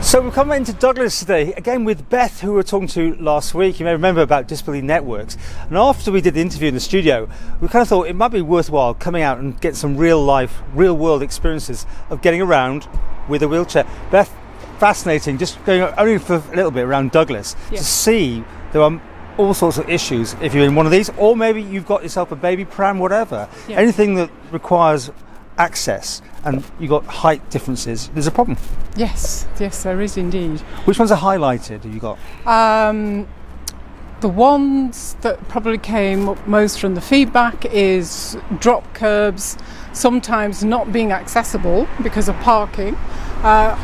So we're coming into Douglas today, again with Beth, who we were talking to last week. You may remember about disability networks. And after we did the interview in the studio, we kind of thought it might be worthwhile coming out and get some real life, real world experiences of getting around with a wheelchair. Beth, fascinating, just going only for a little bit around Douglas to see there are all sorts of issues if you're in one of these, or maybe you've got yourself a baby pram, whatever. Anything that requires access and you've got height differences, there's a problem. Yes, there is indeed. Which ones are highlighted have you got? The ones that probably came up most from the feedback is drop curbs, sometimes not being accessible because of parking,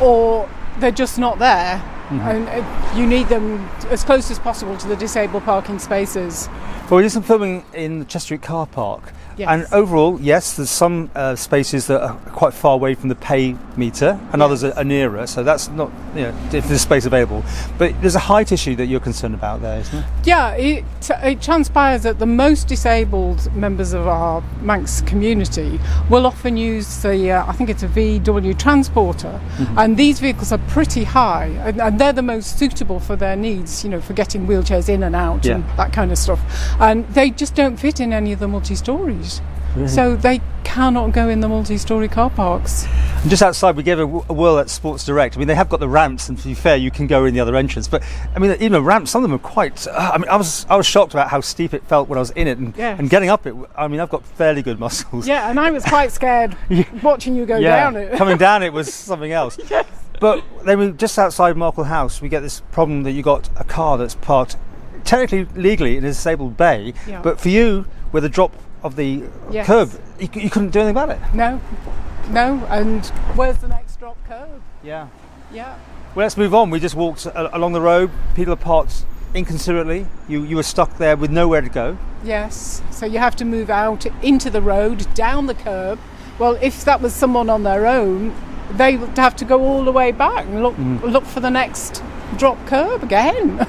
or they're just not there. And you need them as close as possible to the disabled parking spaces. Well, we did some filming in the Chester Street car park. Yes. And overall, yes, there's some spaces that are quite far away from the pay meter, and others are nearer, so that's not, if there's space available. But there's a height issue that you're concerned about there, isn't it? Yeah, it transpires that the most disabled members of our Manx community will often use the, I think it's a VW transporter, and these vehicles are pretty high, and they're the most suitable for their needs, for getting wheelchairs in and out and that kind of stuff. And they just don't fit in any of the multi-stories. Really? So they cannot go in the multi-storey car parks. And just outside, we gave a whirl at Sports Direct. I mean, they have got the ramps, and to be fair, you can go in the other entrance. But I mean, even the ramps, some of them are quite. I was shocked about how steep it felt when I was in it, and getting up it. I mean, I've got fairly good muscles. Yeah, and I was quite scared watching you go down it. Coming down it was something else. Yes. But then, just outside Markle House, we get this problem that you got a car that's parked technically legally in a disabled bay, but for you, with a drop of the curb, you couldn't do anything about it. No, and where's the next drop curb? Yeah. Well, let's move on. We just walked along the road, people are parked inconsiderately, you were stuck there with nowhere to go. Yes, so you have to move out into the road, down the curb. Well, if that was someone on their own, they would have to go all the way back and look for the next drop curb again.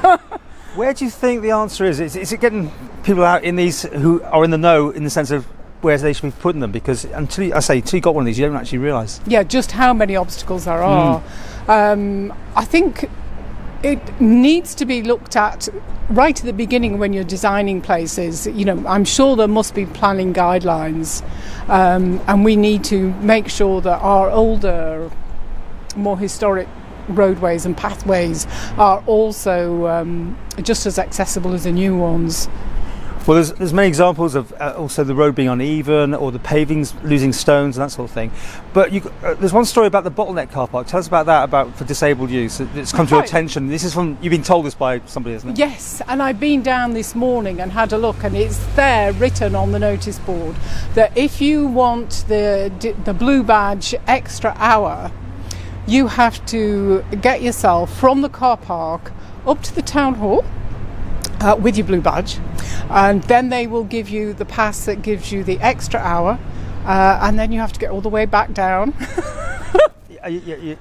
Where do you think the answer is? Is it getting people out in these who are in the know in the sense of where they should be putting them? Because until you got one of these, you don't actually realise. Yeah, just how many obstacles there are. I think it needs to be looked at right at the beginning when you're designing places. I'm sure there must be planning guidelines, and we need to make sure that our older, more historic roadways and pathways are also just as accessible as the new ones. Well, there's many examples of also the road being uneven or the pavings losing stones and that sort of thing. But there's one story about the bottleneck car park. Tell us about that, for disabled use. It's come to your attention. This is you've been told this by somebody, isn't it? Yes, and I've been down this morning and had a look, and it's there written on the notice board that if you want the blue badge extra hour, you have to get yourself from the car park up to the town hall with your blue badge, and then they will give you the pass that gives you the extra hour, and then you have to get all the way back down.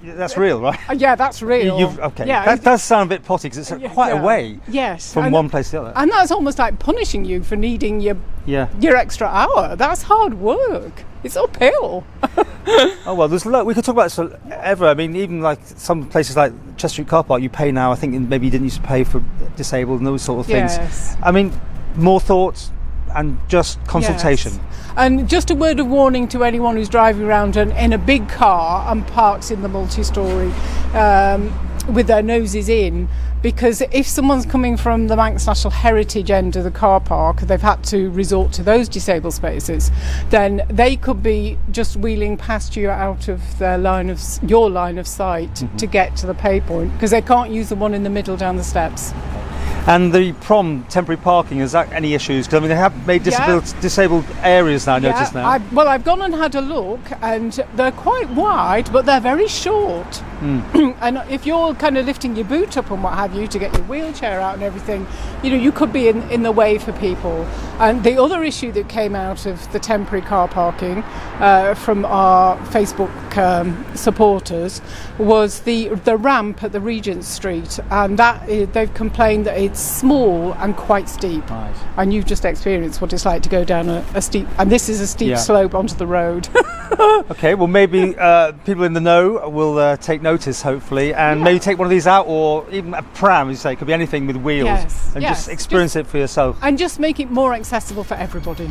That's real, right? Yeah, that's real. That does sound a bit potty because it's quite a way from one place to the other. And that's almost like punishing you for needing your extra hour. That's hard work. It's uphill. Oh well, we could talk about this forever. I mean, even like some places like Chester Street car park, you pay now. I think maybe you didn't used to pay for disabled and those sort of things. Yes. I mean, more thoughts and just consultation. Yes. And just a word of warning to anyone who's driving around in a big car and parks in the multi-storey with their noses in, because if someone's coming from the Manx National Heritage end of the car park, they've had to resort to those disabled spaces, then they could be just wheeling past you out of your line of sight to get to the pay point, because they can't use the one in the middle down the steps. And the prom temporary parking, is that any issues? Because I mean, they have made disabled areas now. I noticed now. I've gone and had a look, and they're quite wide, but they're very short. And if you're kind of lifting your boot up and what have you to get your wheelchair out and everything, you could be in the way for people. And the other issue that came out of the temporary car parking from our Facebook supporters was the ramp at the Regent Street, and that they've complained that it's small and quite steep. Right. And you've just experienced what it's like to go down a steep, and this is a steep slope onto the road. Okay, well maybe people in the know will take notice, hopefully, and maybe take one of these out, or even a pram, as you say, it could be anything with wheels, Yes, and yes. just experience it for yourself. And just make it more accessible for everybody.